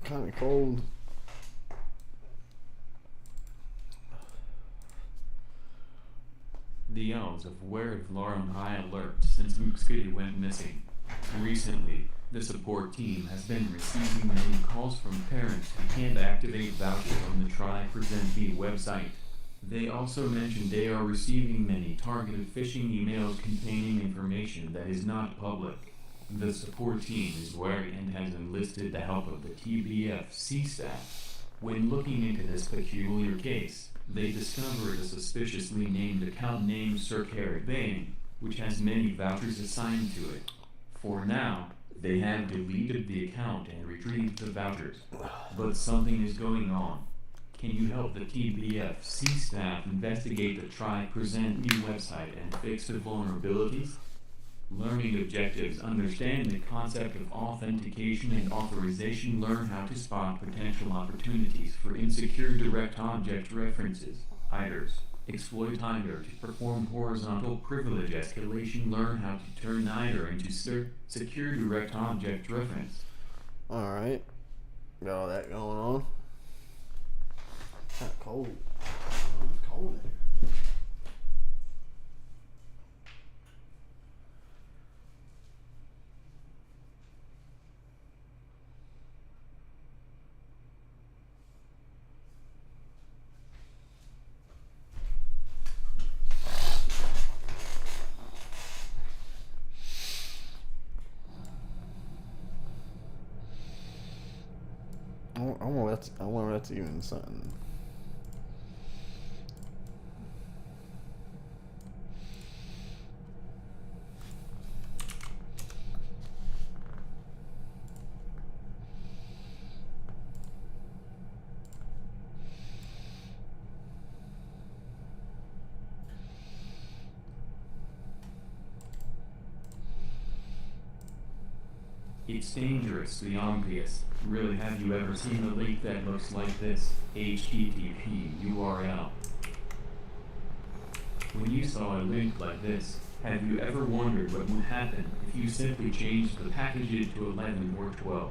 kind of cold. The elves of Wereth are on high alert since Mookskitty went missing. Recently, the support team has been receiving many calls from parents who can't activate vouchers on the TryHackMe website. They also mentioned they are receiving many targeted phishing emails containing information that is not public. The support team is wary and has enlisted the help of the TBFC staff. When looking into this peculiar case, they discovered a suspiciously named account named Sir Carrot Bane, which has many vouchers assigned to it. For now, they have deleted the account and retrieved the vouchers. But something is going on. Can you help the TBFC staff investigate the TryHackMe website and fix the vulnerabilities? Learning objectives: understand the concept of authentication and authorization. Learn how to spot potential opportunities for insecure direct object references, IDORs. Exploit IDOR to perform horizontal privilege escalation. Learn how to turn IDOR into secure direct object reference. Alright. Got all that going on. Kind of cold. It's cold in here. I wonder if that's even something. It's dangerously obvious. Really, have you ever seen a link that looks like this? HTTP URL. When you saw a link like this, have you ever wondered what would happen if you simply changed the package to 11 or 12?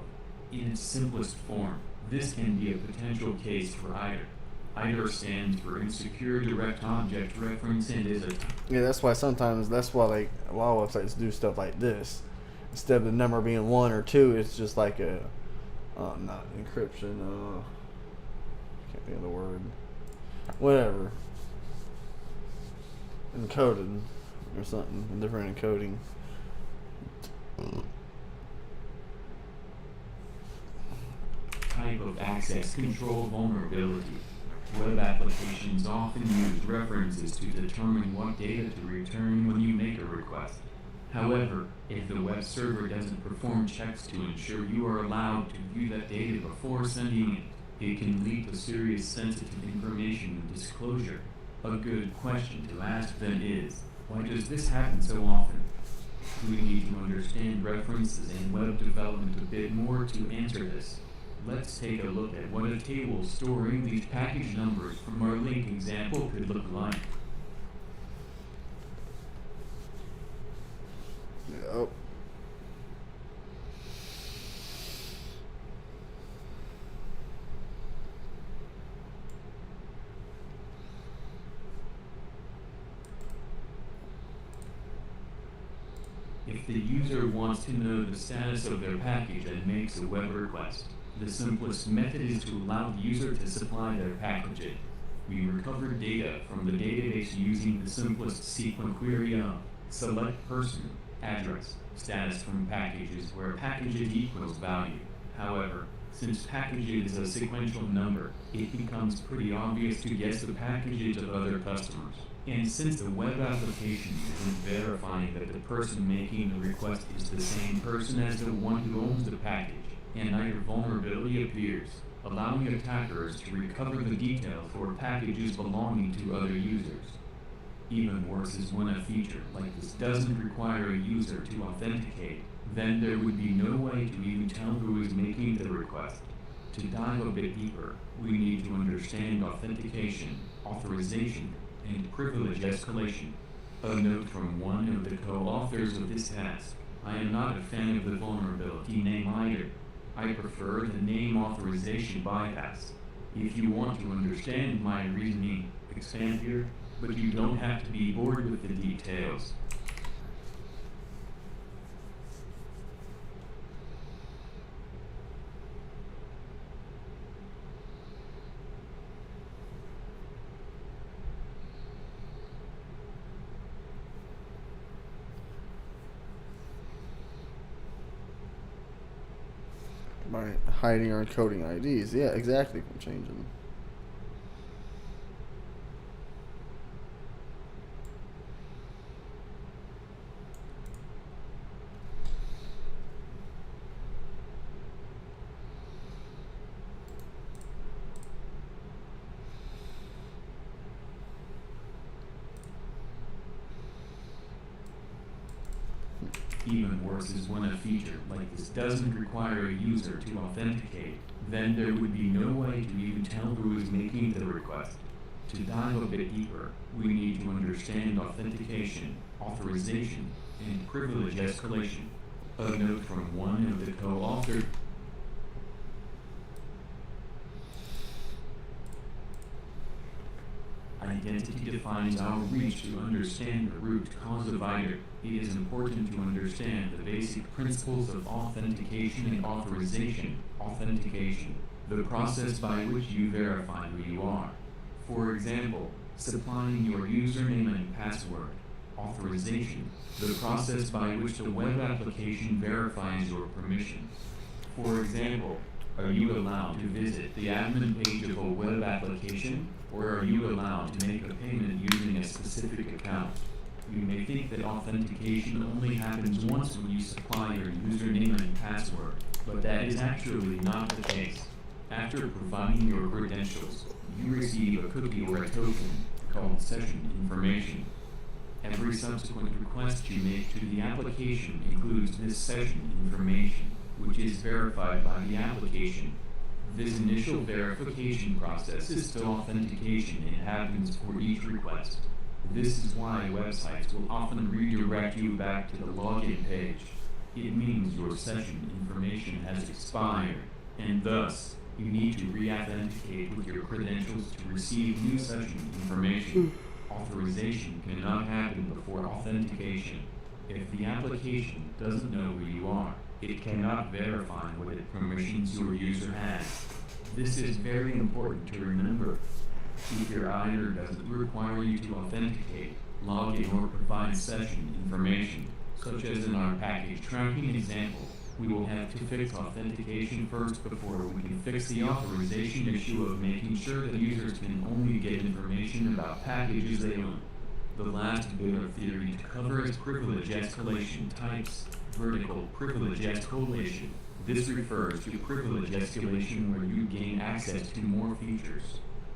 In its simplest form, this can be a potential case for IDOR. IDOR stands for Insecure Direct Object Reference and is a... Yeah, that's why like a lot of websites do stuff like this. Instead of the number being 1 or 2, it's just like a not encryption, can't think of the word. Whatever. Encoded or something, a different encoding. Type of access control vulnerability. Web applications often use references to determine what data to return when you make a request. However, if the web server doesn't perform checks to ensure you are allowed to view that data before sending it, it can lead to serious sensitive information and disclosure. A good question to ask then is, why does this happen so often? We need to understand references in web development a bit more to answer this. Let's take a look at what a table storing these package numbers from our link example could look like. Yep. If the user wants to know the status of their package and makes a web request, the simplest method is to allow the user to supply their packaging. We recover data from the database using the simplest SQL query of select person, address, status from packages where packages equals value. However, since packages is a sequential number, it becomes pretty obvious to guess the packages of other customers. And since the web application isn't verifying that the person making the request is the same person as the one who owns the package, an IDOR vulnerability appears, allowing attackers to recover the details for packages belonging to other users. Even worse is when a feature like this doesn't require a user to authenticate, then there would be no way to even tell who is making the request. To dive a bit deeper, we need to understand authentication, authorization, and privilege escalation. A note from one of the co-authors of this task: I am not a fan of the vulnerability named IDOR. I prefer the name authorization bypass. If you want to understand my reasoning, expand here, but you don't have to be bored with the details. By hiding or encoding IDs. Yeah, exactly. From changing. Even worse is when a feature like this doesn't require a user to authenticate, then there would be no way to even tell who is making the request. To dive a bit deeper, we need to understand authentication, authorization, and privilege escalation. A note from one of the co-authors. Identity defines our reach to understand the root cause of IDOR. It is important to understand the basic principles of authentication and authorization. Authentication, the process by which you verify who you are. For example, supplying your username and password. Authorization, the process by which the web application verifies your permissions. For example, are you allowed to visit the admin page of a web application, or are you allowed to make a payment using a specific account? You may think that authentication only happens once when you supply your username and password, but that is actually not the case. After providing your credentials, you receive a cookie or a token called session information. Every subsequent request you make to the application includes this session information, which is verified by the application. This initial verification process is still authentication. It happens for each request. This is why websites will often redirect you back to the login page. It means your session information has expired, and thus, you need to re-authenticate with your credentials to receive new session information. Authorization cannot happen before authentication. If the application doesn't know who you are, it cannot verify what permissions your user has. This is very important to remember. If your IDOR doesn't require you to authenticate, log in, or provide session information, such as in our package tracking example, we will have to fix authentication first before we can fix the authorization issue of making sure that users can only get information about packages they own. The last bit of theory to cover is privilege escalation types. Vertical privilege escalation. This refers to privilege escalation where you gain access to more features.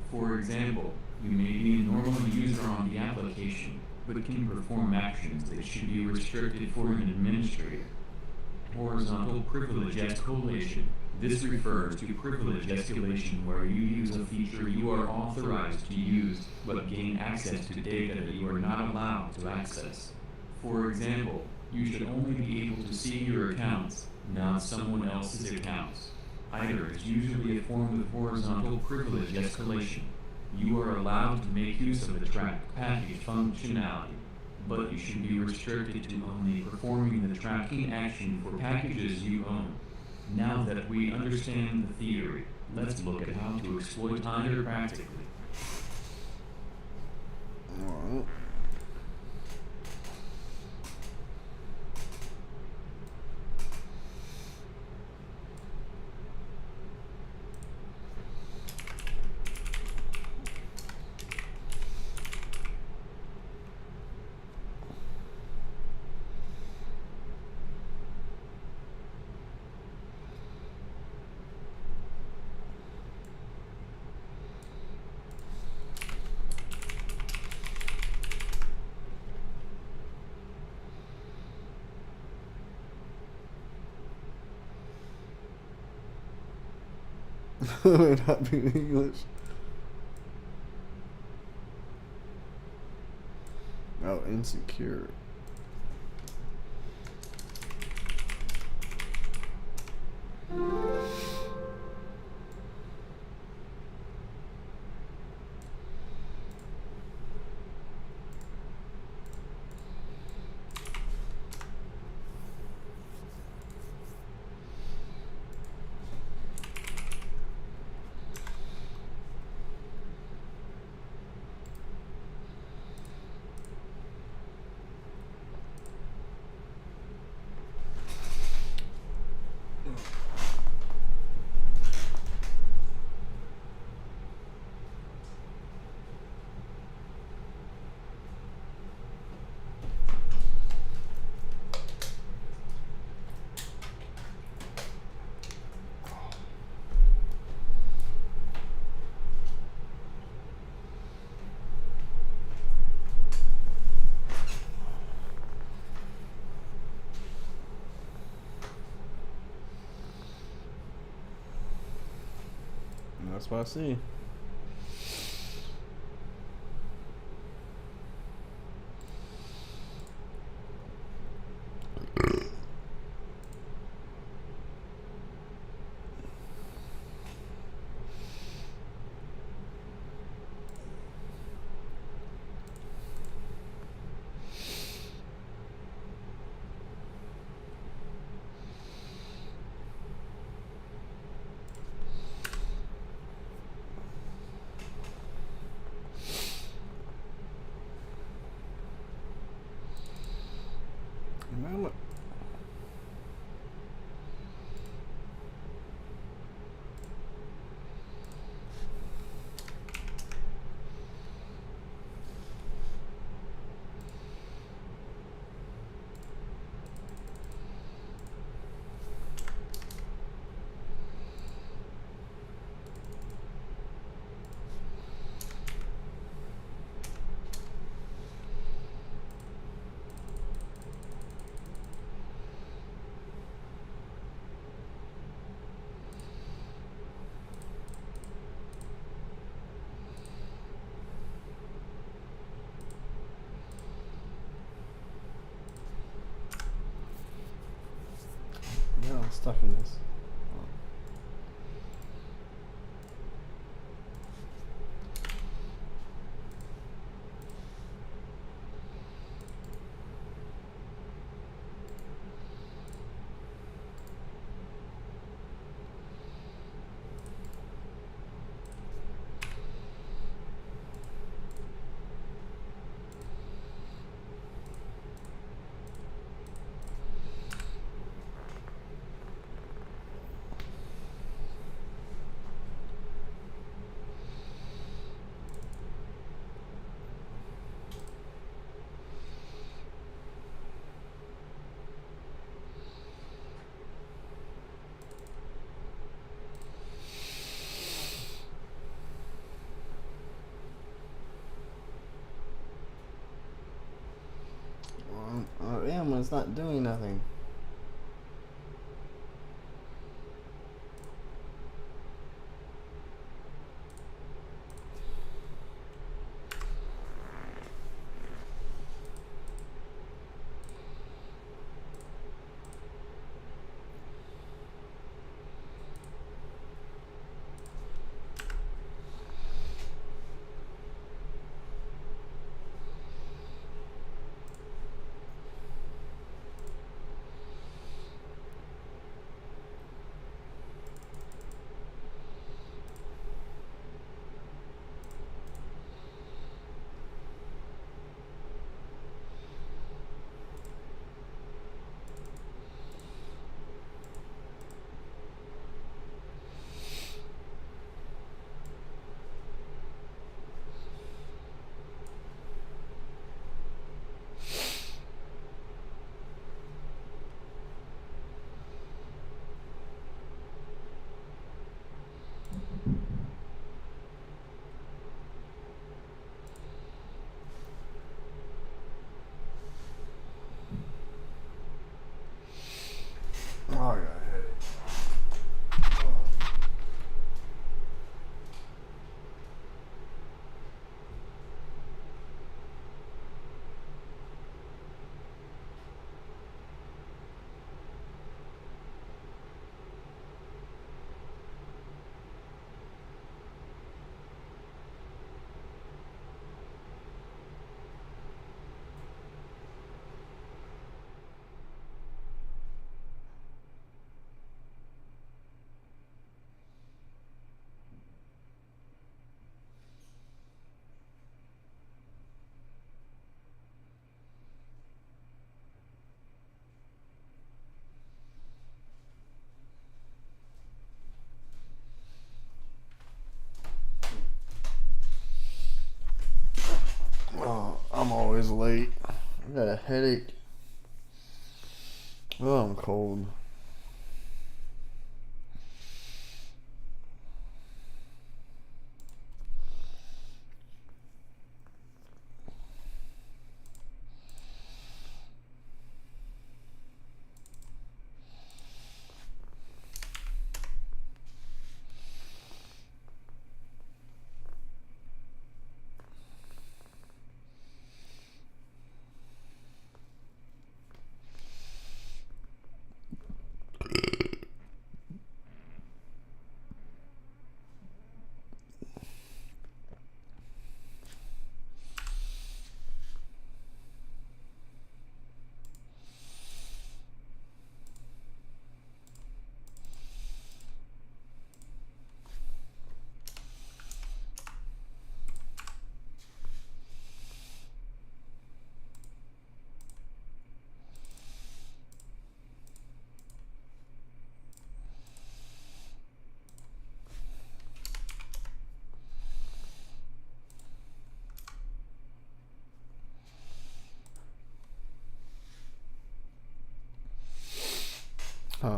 For example, you may be a normal user on the application, but can perform actions that should be restricted for an administrator. Horizontal privilege escalation. This refers to privilege escalation where you use a feature you are authorized to use, but gain access to data that you are not allowed to access. For example, you should only be able to see your accounts, not someone else's accounts. IDOR is usually a form of horizontal privilege escalation. You are allowed to make use of the track package functionality, but you should be restricted to only performing the tracking action for packages you own. Now that we understand the theory, let's look at how to exploit IDOR practically. Alright. Not being English. Oh, insecure. That's what I see. Yeah, I'm stuck in this. I am when it's not doing nothing. Oh, I got a headache. Oh, I'm always late. I got a headache. Oh, I'm cold. Huh.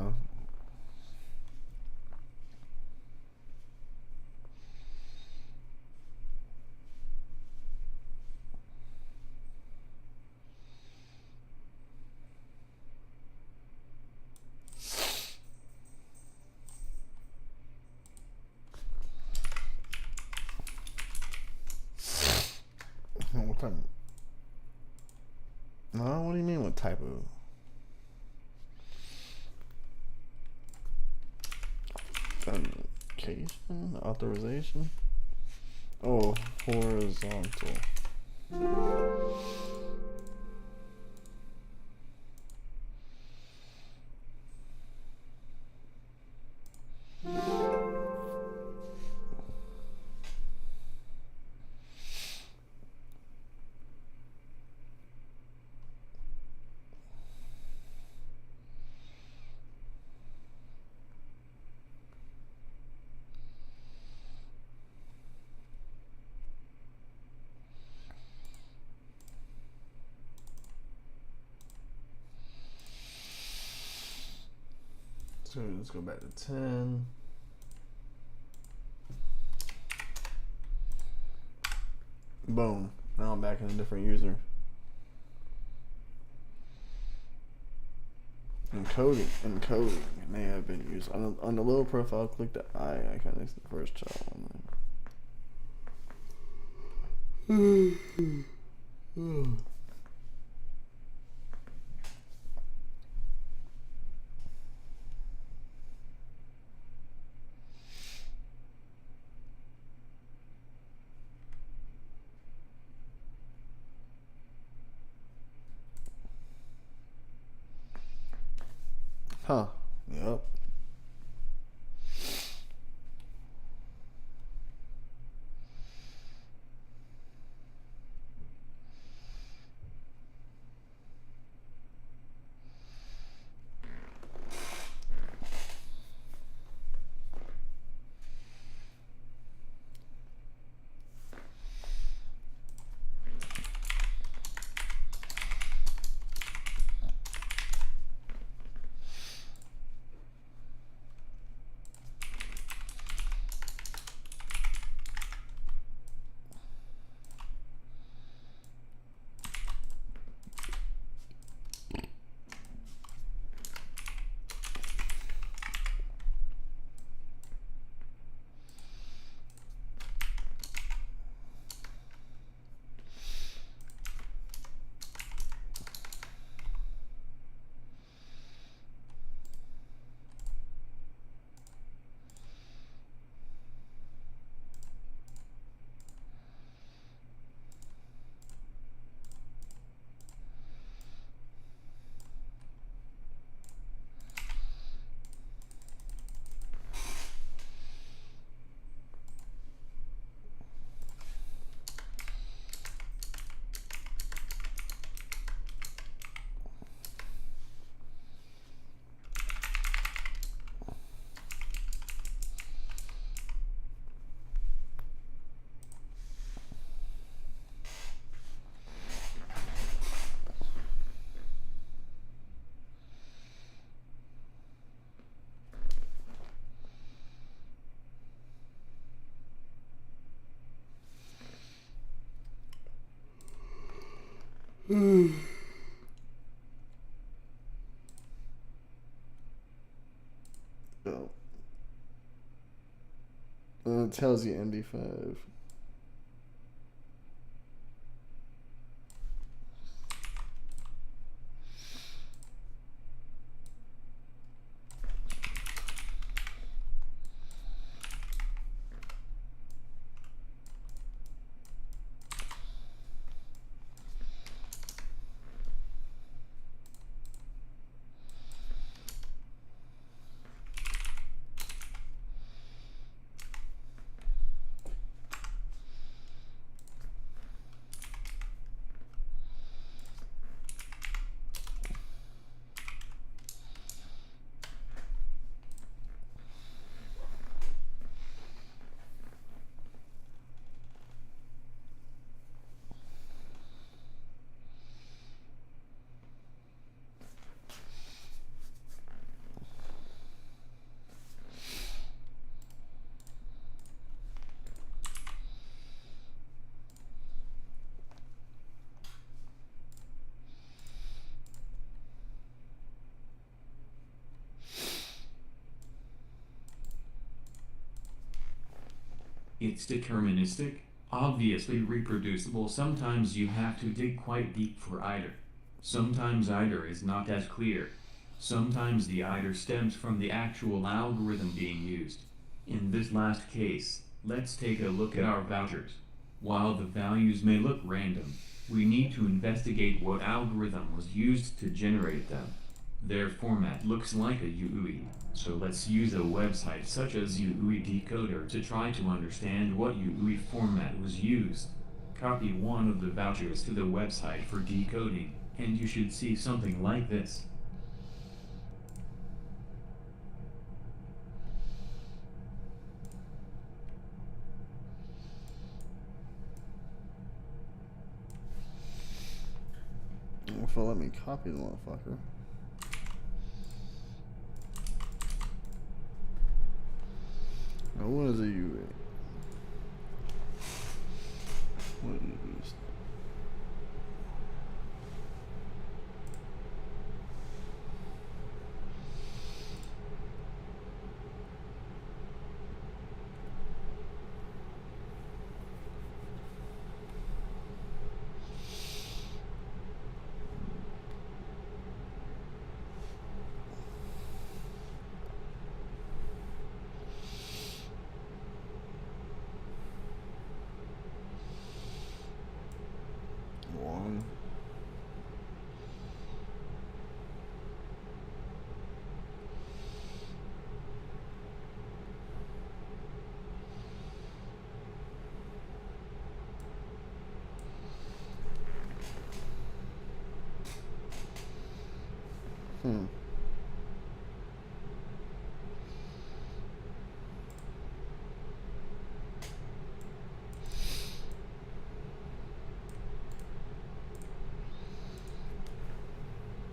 What type? No, what do you mean? What type of? Authentication? Authorization? Oh, horizontal. So let's go back to 10. Boom. Now I'm back in a different user. Encoding may have been used. On the little profile, click the eye icon next to the first child. Huh. Yep. Oh. It tells you MD5. It's deterministic, obviously reproducible. Sometimes you have to dig quite deep for IDOR. Sometimes IDOR is not as clear. Sometimes the IDOR stems from the actual algorithm being used. In this last case, let's take a look at our vouchers. While the values may look random, we need to investigate what algorithm was used to generate them. Their format looks like a UI, so let's use a website such as UI Decoder to try to understand what UI format was used. Copy one of the vouchers to the website for decoding, and you should see something like this. If it'll let me copy the motherfucker. Now what is a UA? What is this? One.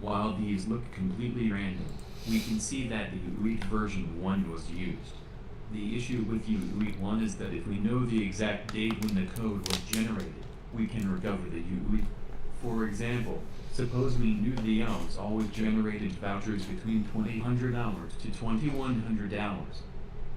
While these look completely random, we can see that the UI version 1 was used. The issue with UI 1 is that if we know the exact date when the code was generated, we can recover the UI. For example, suppose we knew the hours always generated vouchers between 2000 hours to 2100 hours.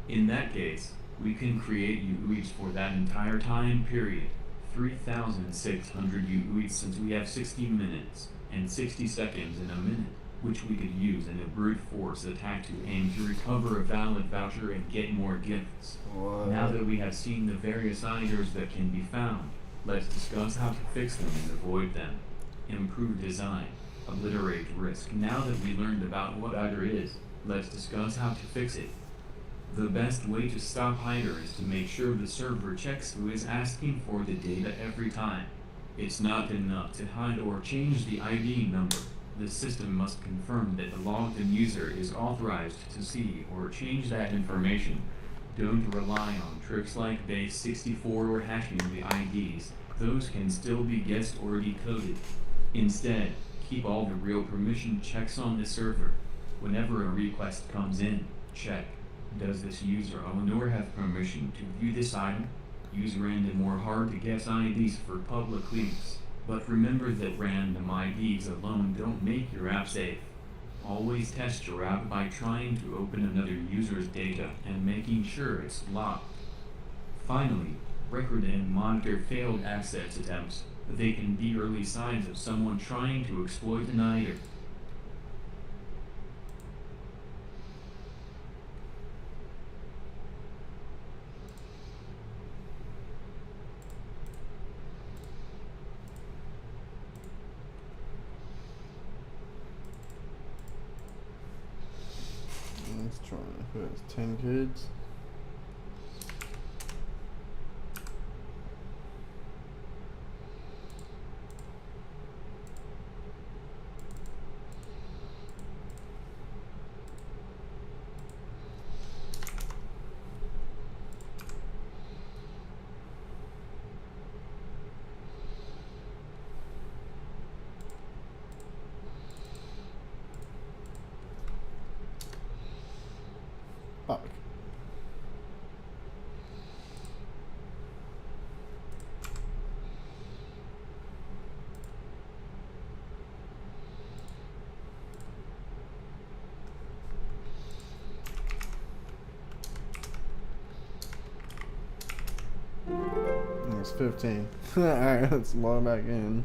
In that case, we can create UIs for that entire time period, 3600 UIs, since we have 60 minutes and 60 seconds in a minute, which we could use in a brute force attack to aim to recover a valid voucher and get more gifts. What? Now that we have seen the various IDORs that can be found, let's discuss how to fix them and avoid them. Improve design, obliterate risk. Now that we learned about what IDOR is, let's discuss how to fix it. The best way to stop IDOR is to make sure the server checks who is asking for the data every time. It's not enough to hide or change the ID number. The system must confirm that the logged in user is authorized to see or change that information. Don't rely on tricks like base64 or hashing the IDs. Those can still be guessed or decoded. Instead, keep all the real permission checks on the server. Whenever a request comes in, check. Does this user own or have permission to view this item? Use random or hard-to-guess IDs for public leaks, but remember that random IDs alone don't make your app safe. Always test your app by trying to open another user's data and making sure it's locked. Finally, record and monitor failed access attempts. They can be early signs of someone trying to exploit an IDOR. Let's try. Who has 10 kids? Fuck. 15. Alright, let's log back in.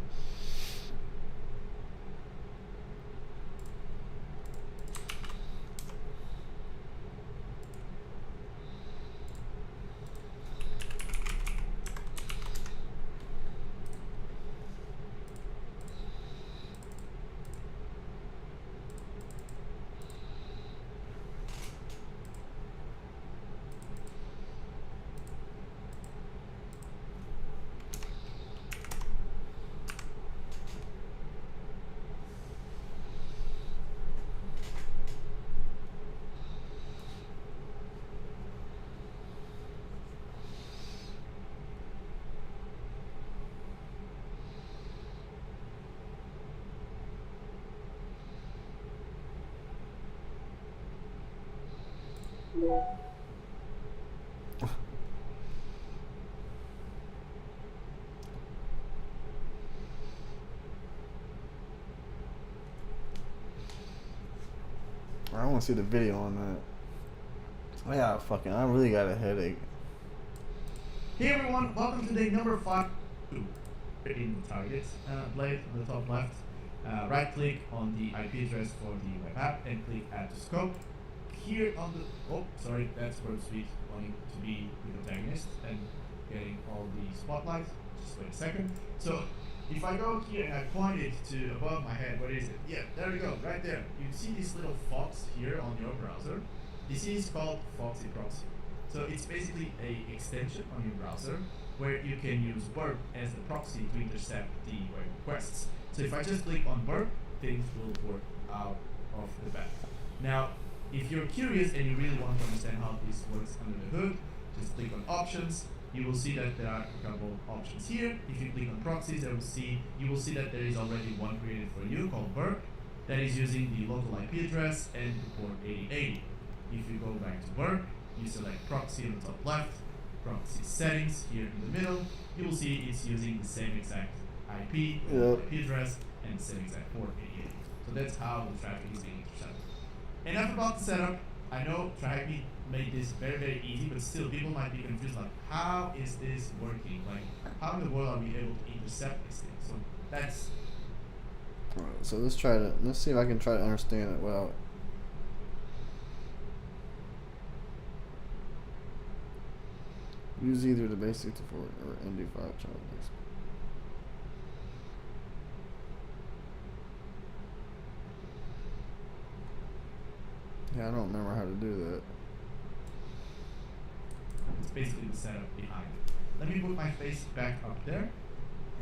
I want to see the video on that. I really got a headache. Hey everyone, welcome to day number 5 in the target blade on the top left. Right click on the IP address for the web app and click add to scope. Here on the, oh sorry, that's Burp Suite wanting to be the protagonist and getting all the spotlight. Just wait a second. So if I go here and I point it to above my head, what is it? Yeah, there we go, right there. You see this little fox here on your browser. This is called Foxy Proxy. So it's basically a extension on your browser where you can use Burp as the proxy to intercept the web requests. So if I just click on Burp, things will work out of the bat. Now, if you're curious and you really want to understand how this works under the hood, just click on Options. You will see that there are a couple of options here. If you click on Proxies, you will see that there is already one created for you called Burp that is using the local IP address and the port 8080. If you go back to Burp, you select Proxy on the top left, Proxy Settings here in the middle. You will see it's using the same exact IP, IP address, and the same exact port 8080. So that's how the traffic is being intercepted. Enough about the setup. I know TryHackMe made this very, very easy, but still people might be confused like, how is this working? Like, how in the world are we able to intercept this thing? So that's... Alright, so let's see if I can try to understand it well. Use either the base 64 or MD5 channel base. Yeah, I don't remember how to do that. It's basically the setup behind it. Let me put my face back up there.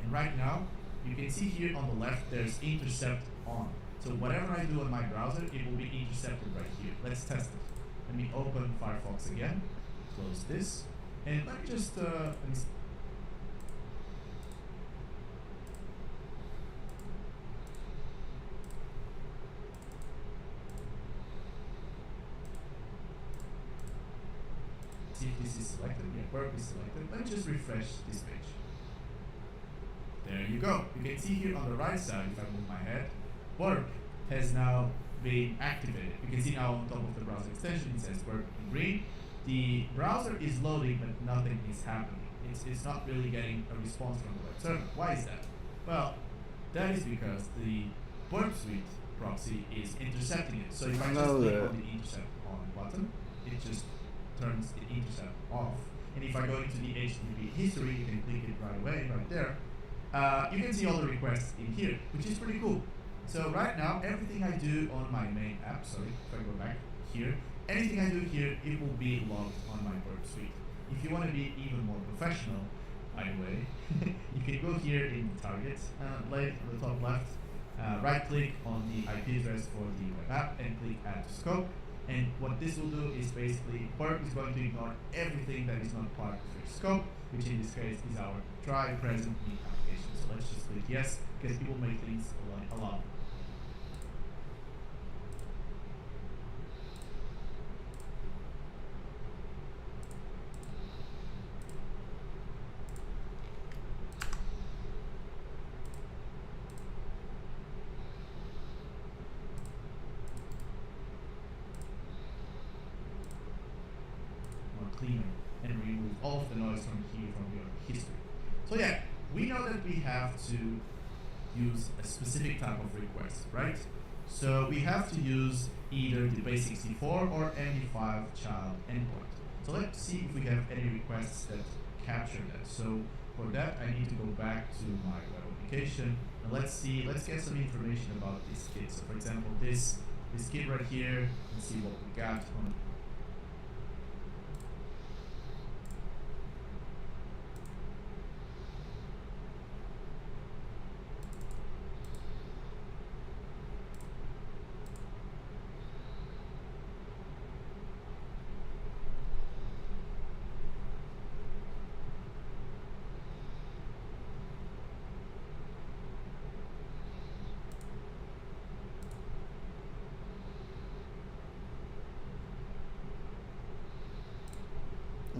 And right now, you can see here on the left, there's intercept on. So whatever I do on my browser, it will be intercepted right here. Let's test it. Let me open Firefox again. Close this. And let me just, see if this is selected. Yeah, Burp is selected. Let me just refresh this page. There you go. You can see here on the right side, if I move my head, Burp has now been activated. You can see now on top of the browser extension, it says Burp in green. The browser is loading, but nothing is happening. It's not really getting a response from the web server. Why is that? Well, that is because the Burp Suite proxy is intercepting it. So if I just click on the intercept on button, it just turns the intercept off. And if I go into the HTTP history, you can click it right away, right there. You can see all the requests in here, which is pretty cool. So right now, everything I do on my main app, sorry, if I go back here, anything I do here, it will be logged on my Burp Suite. If you want to be even more professional, by the way, you can go here in the target blade on the top left, right click on the IP address for the web app and click add to scope. And what this will do is basically Burp is going to ignore everything that is not part of your scope, which in this case is our try present me application. So let's just click yes, because people make things a lot. Cleaner and remove all of the noise from here from your history. So yeah, we know that we have to use a specific type of request, right? So we have to use either the base64 or MD5 child endpoint. So let's see if we have any requests that capture that. So for that, I need to go back to my web application and let's get some information about this kit. So for example, this kit right here, let's see what we got on.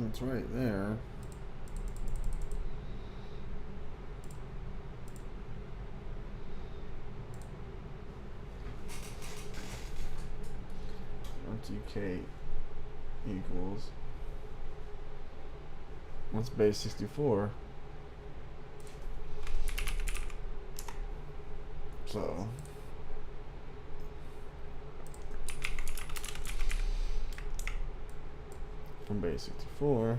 It's right there. RTK equals. What's base 64? So from base 64,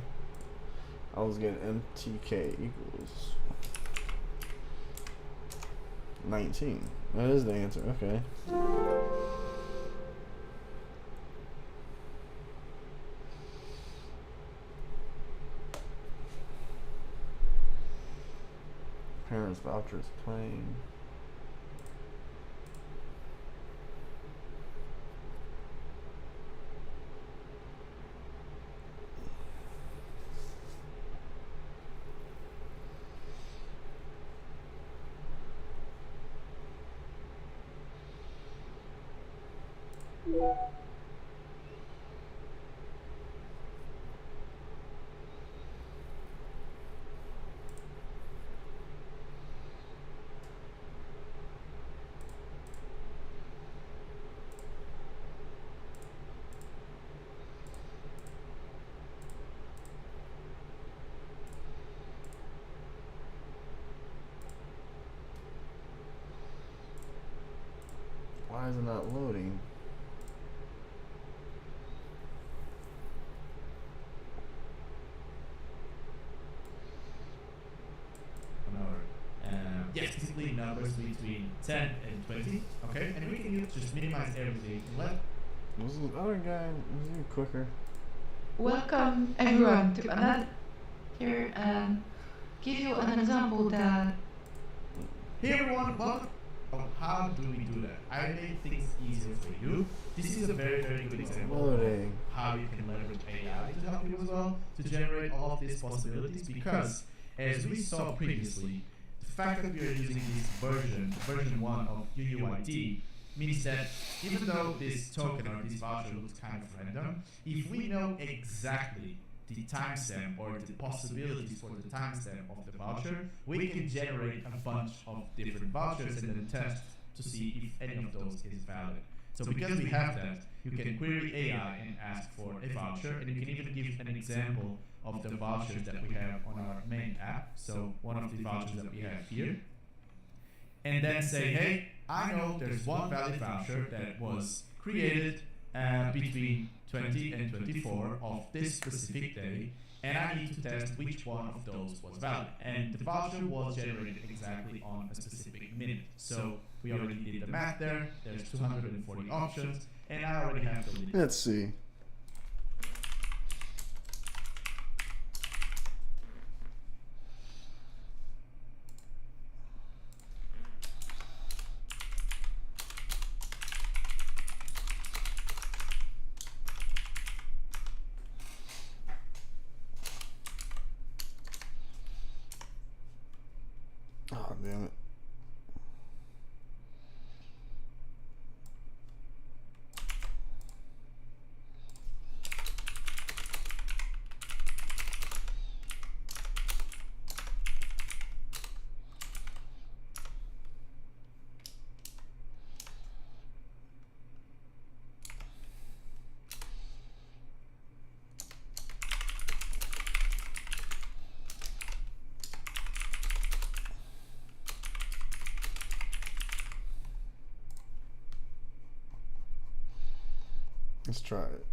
I was getting MTK equals 19. That is the answer. Okay. Parents vouchers plain. Why is it not loading? Yes, basically numbers between 10 and 20. Okay, and we can just minimize everything. Was this other guy? Was he quicker? Welcome everyone to another here and give you an example that. Hey everyone, welcome. How do we do that? I made things easier for you. This is a very, very good example of how you can leverage AI to help you as well to generate all of these possibilities because as we saw previously, the fact that we are using this version 1 of UUID means that even though this token or this voucher looks kind of random, if we know exactly the timestamp or the possibilities for the timestamp of the voucher, we can generate a bunch of different vouchers and then test to see if any of those is valid. So because we have that, you can query AI and ask for a voucher, and you can even give an example of the vouchers that we have on our main app. So one of the vouchers that we have here. And then say, hey, I know there's one valid voucher that was created between 20 and 24 of this specific day, and I need to test which one of those was valid. And the voucher was generated exactly on a specific minute. So we already did the math there. There's 240 options, and I already have the list. Let's see. Oh, damn it. Let's try it.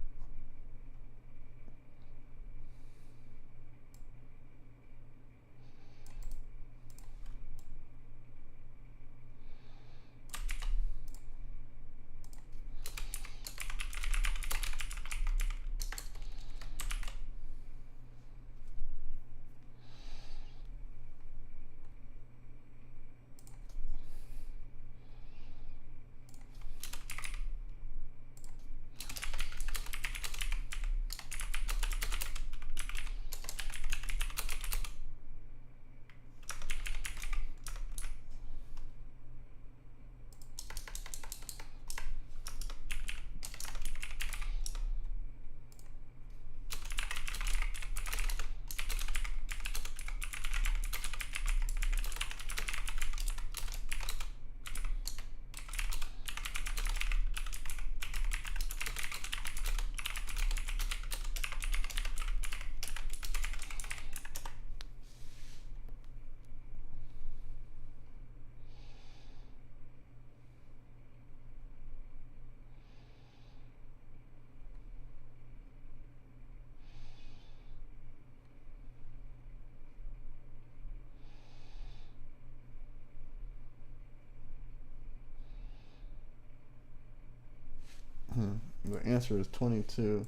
The answer is 22.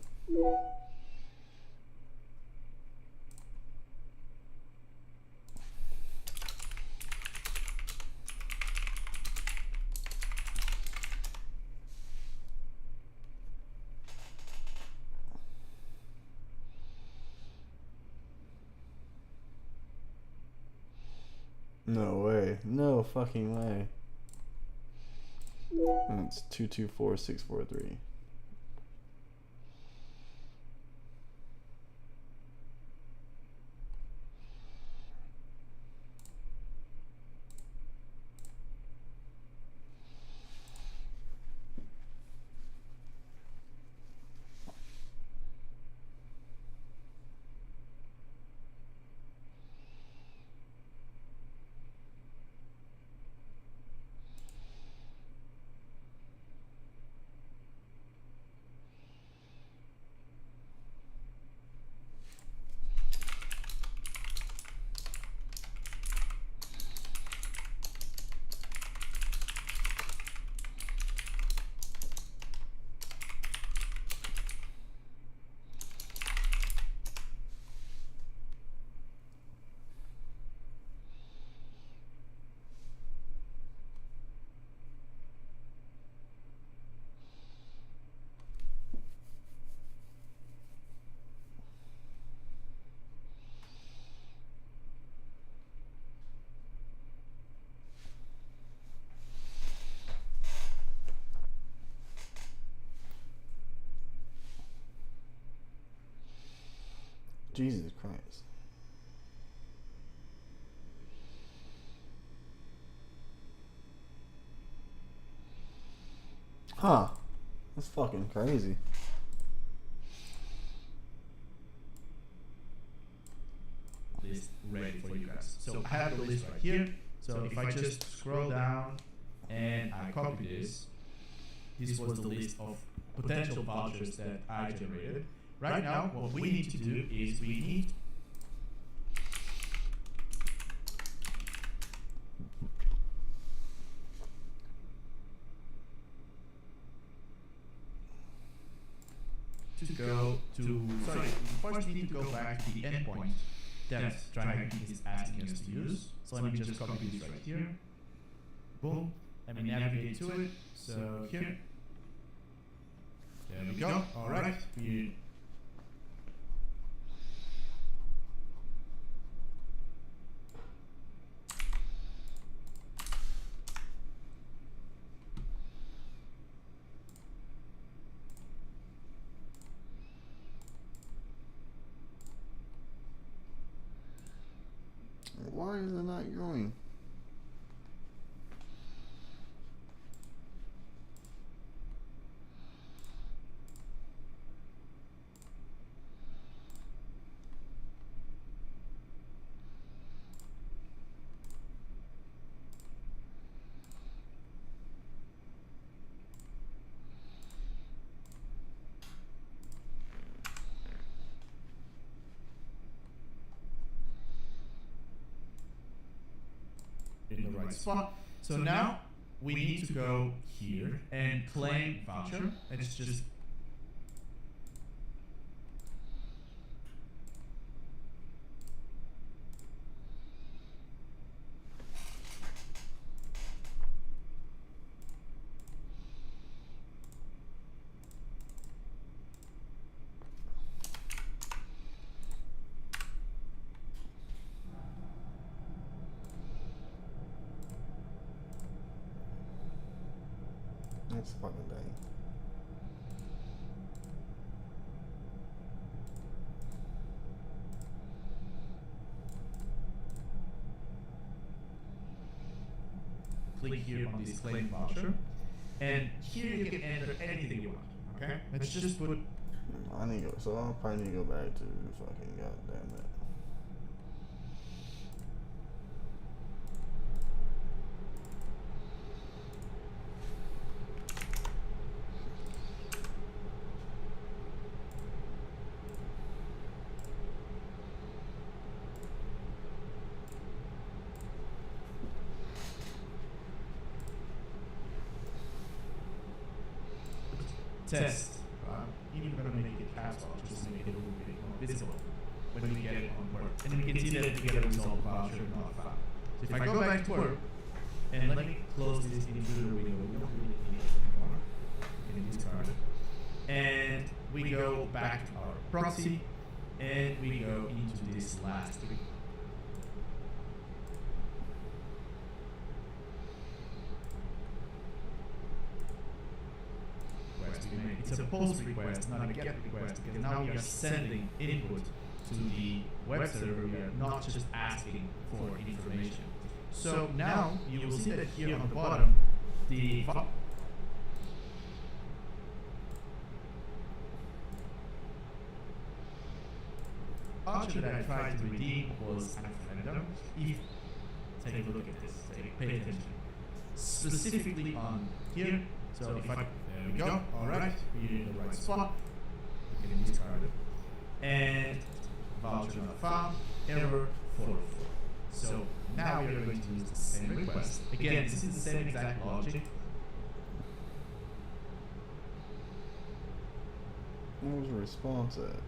No way. No fucking way. And it's 224643. Jesus Christ. Huh. That's fucking crazy. List ready for you guys. So I have the list right here. So if I just scroll down and I copy this, this was the list of potential vouchers that I generated. Right now, what we need to do is we need to go to, sorry, first we need to go back to the endpoint that TryHackMe is asking us to use. So let me just copy this right here. Boom. Let me navigate to it. So here. There we go. Alright. Why is it not going? right spot. So now we need to go here and claim voucher. Let's just That's fucking dang. click here on this claim voucher, and here you can enter anything you want. Okay, let's just put. I need to go. So I'll probably need to go back to fucking goddamn it. Test. Even gonna make it caps lock, just to make it a little bit more visible when we get it on work. And we can see that we get a result voucher not found. So if I go back to work and let me close this intruder window, we don't really need it anymore. We can discard it. And we go back to our proxy and we go into this last request we made. It's a post request, not a get request, because now we are sending input to the web server. We are not just asking for information. So now you will see that here on the bottom, the voucher that I tried to redeem was random. If take a look at this, pay attention. Specifically on here. So if I, there we go. All right, we're in the right spot. We can discard it. And voucher not found. Error 404. So now we are going to use the same request. Again, this is the same exact logic. What was the response at?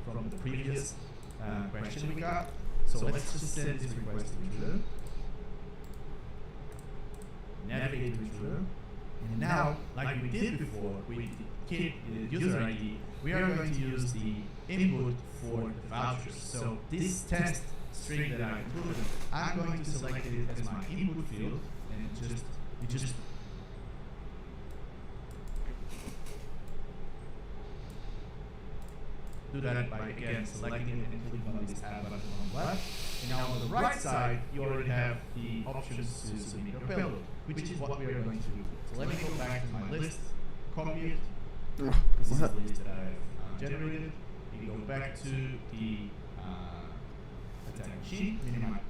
From the previous question we got. So let's just send this request to intruder. Navigate to intruder. And now, like we did before, we keep the user ID, we are going to use the input for the vouchers. So this test string that I included, I'm going to select it as my input field and just do that by again selecting it and clicking on this add button on the left. And now on the right side, you already have the options to submit your payload, which is what we are going to do. So let me go back to my list, copy it. This is the list that I've generated. You go back to the attack sheet, minimize.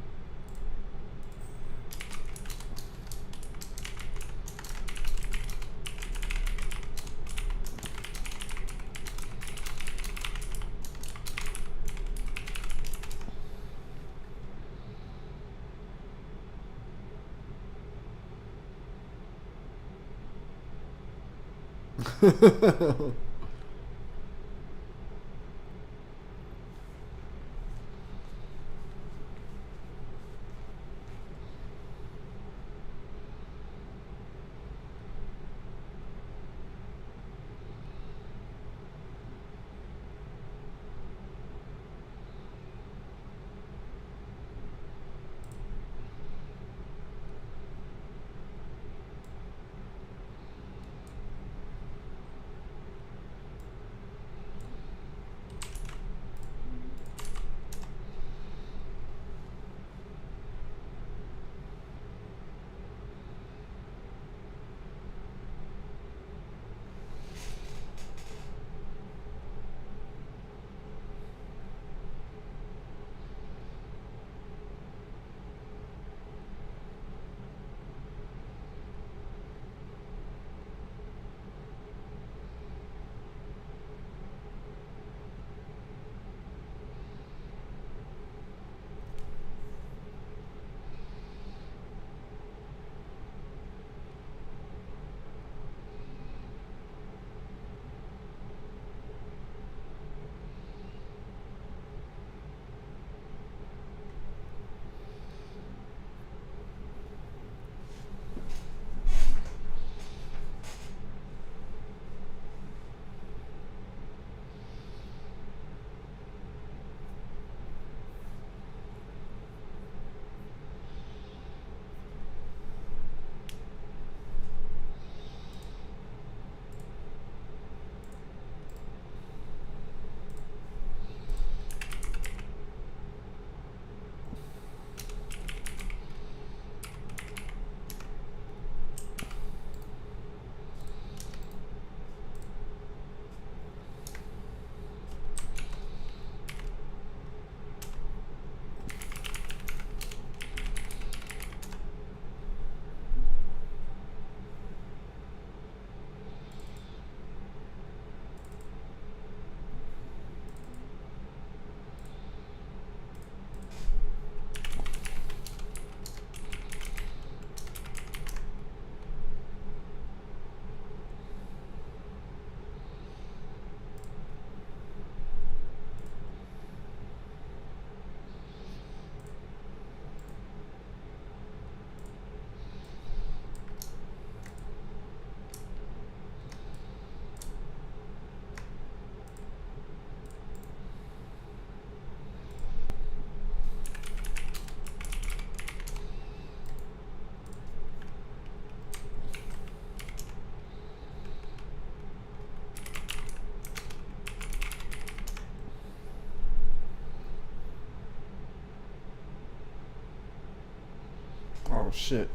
Oh shit.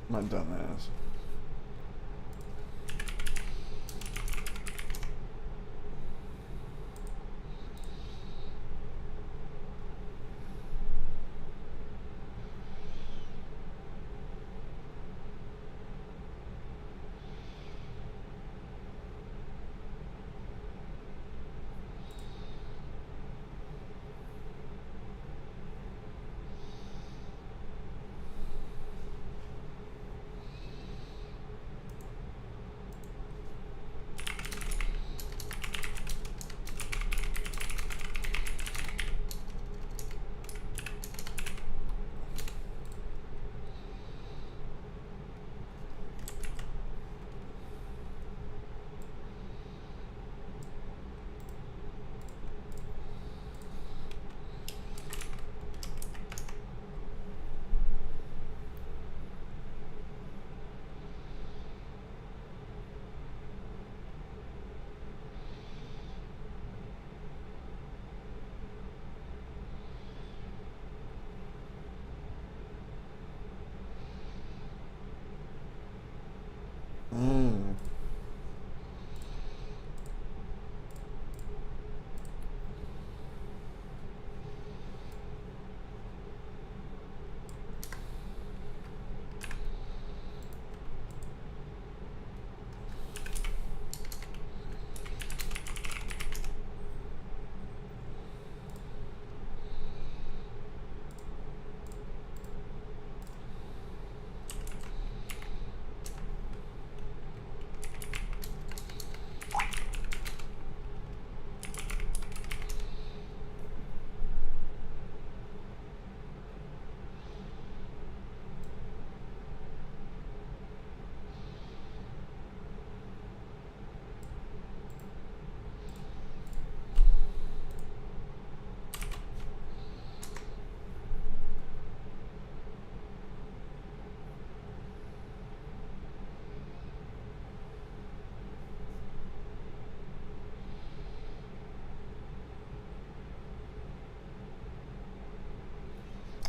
My dumbass.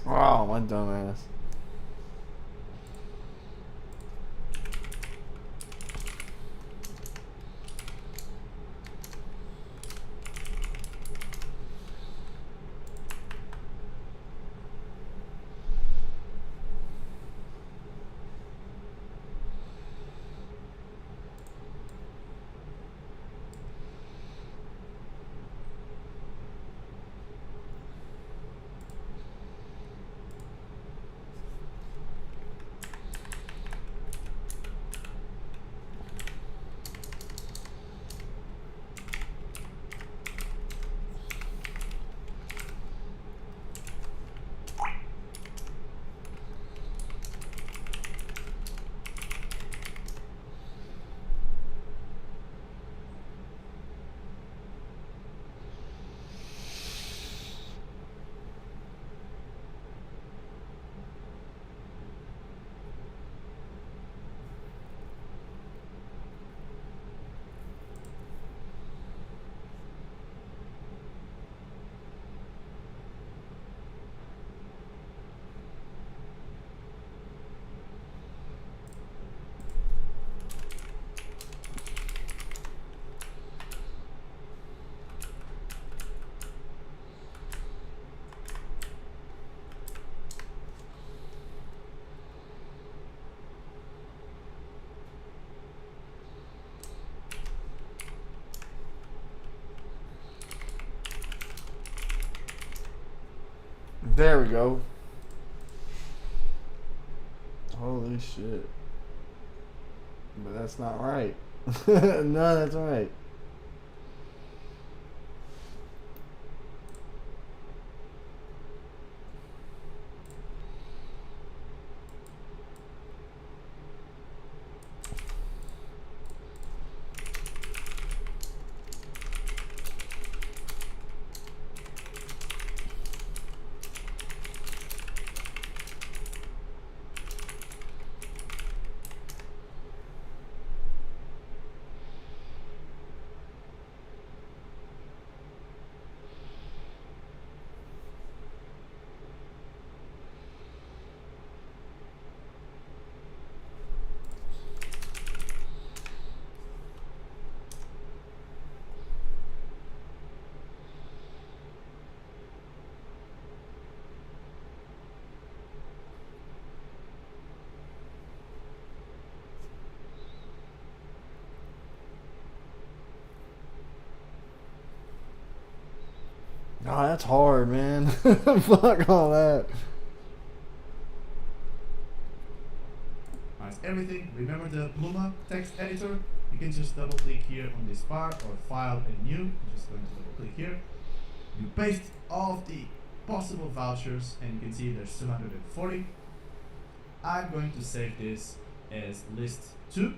Wow, my dumbass. There we go. Holy shit. But that's not right. No, that's right. Oh, that's hard, man. Fuck all that. Alright, everything. Remember the Pluma text editor? You can just double click here on this bar or file and new. I'm just going to double click here. You paste all of the possible vouchers and you can see there's 240. I'm going to save this as list 2.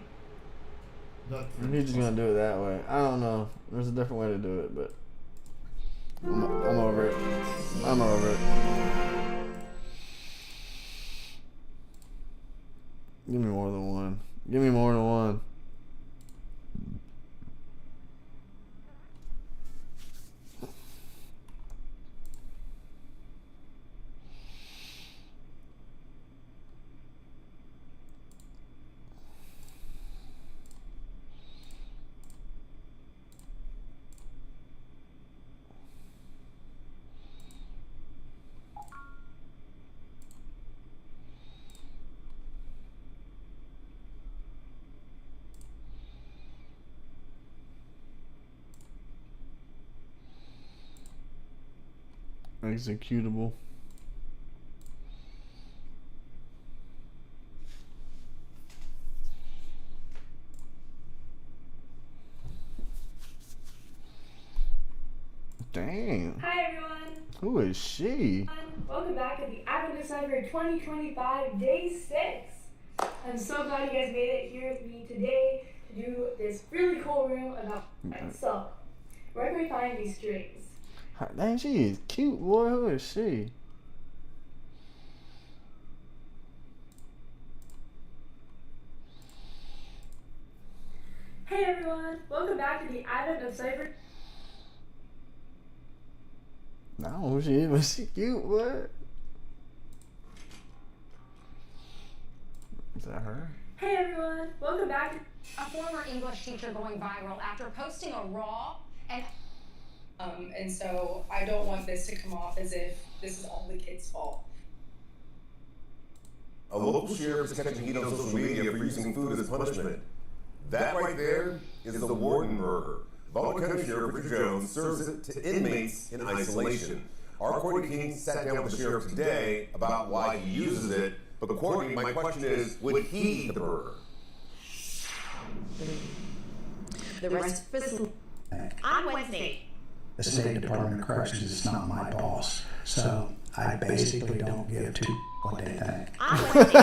You're just gonna do it that way. I don't know. There's a different way to do it, but I'm over it. I'm over it. Give me more than one. Give me more than one. Executable. Dang. Hi everyone! Who is she? Welcome back to the Advent Cyber 2025 Day 6. I'm so glad you guys made it here with me today to do this really cool room about so where can we find these strings? Dang, she is cute, boy. Who is she? Hey everyone! Welcome back to the Advent of Cyber. I don't know who she is, but she cute, boy. Is that her? Hey everyone! Welcome back to A former English teacher going viral after posting a raw and so I don't want this to come off as if this is all the kids' fault. A local sheriff is catching heat on social media for using food as punishment. That right there is the Warden Burger. Baldwin County Sheriff Richard Jones serves it to inmates in isolation. Our Courtney King sat down with the sheriff today about why he uses it, but Courtney, my question is, would he eat the burger? The rest of On Wednesday. The State Department of Corrections is not my boss, so I basically don't give two what they think. On Wednesday.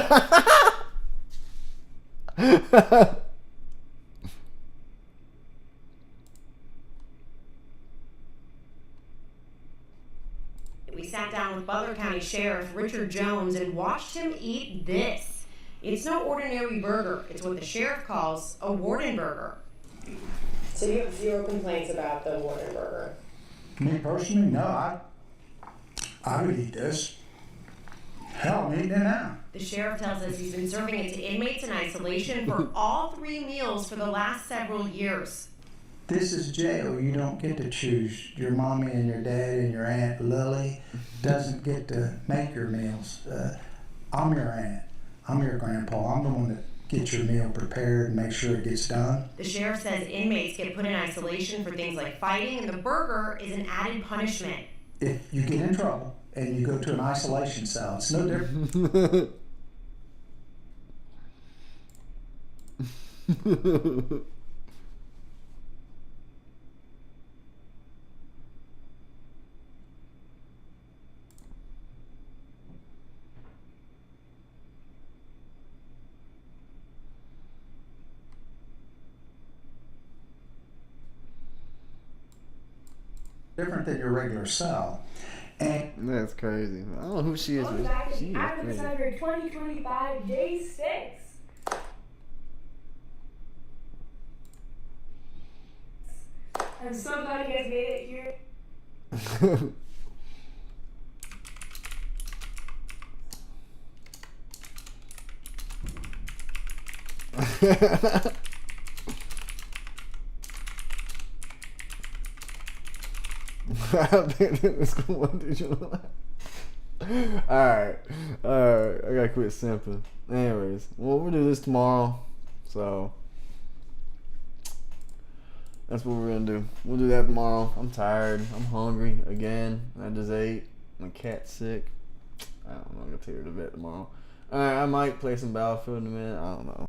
We sat down with Butler County Sheriff Richard Jones and watched him eat this. It's no ordinary burger. It's what the sheriff calls a warden burger. So you have zero complaints about the Warden Burger? Me personally, no, I would eat this. Hell, I'm eating it now. The sheriff tells us he's been serving it to inmates in isolation for all 3 meals for the last several years. This is jail. You don't get to choose. Your mommy and your dad and your Aunt Lily doesn't get to make your meals. I'm your aunt. I'm your grandpa. I'm the one that gets your meal prepared and make sure it gets done. The sheriff says inmates get put in isolation for things like fighting, and the burger is an added punishment. If you get in trouble and you go to an isolation cell, it's no different. Different than your regular cell. And That's crazy. I don't know who she is, Welcome but back to she the is Advent crazy. Cyber 2025 Day 6. I'm so glad you guys made it here. Alright. I gotta quit simping. Anyways, well, we'll do this tomorrow. So, That's what we're gonna do. We'll do that tomorrow. I'm tired. I'm hungry again. I just ate. My cat's sick. I don't know. I'm gonna take her to vet tomorrow. Alright, I might play some Battlefield in a minute. I don't know.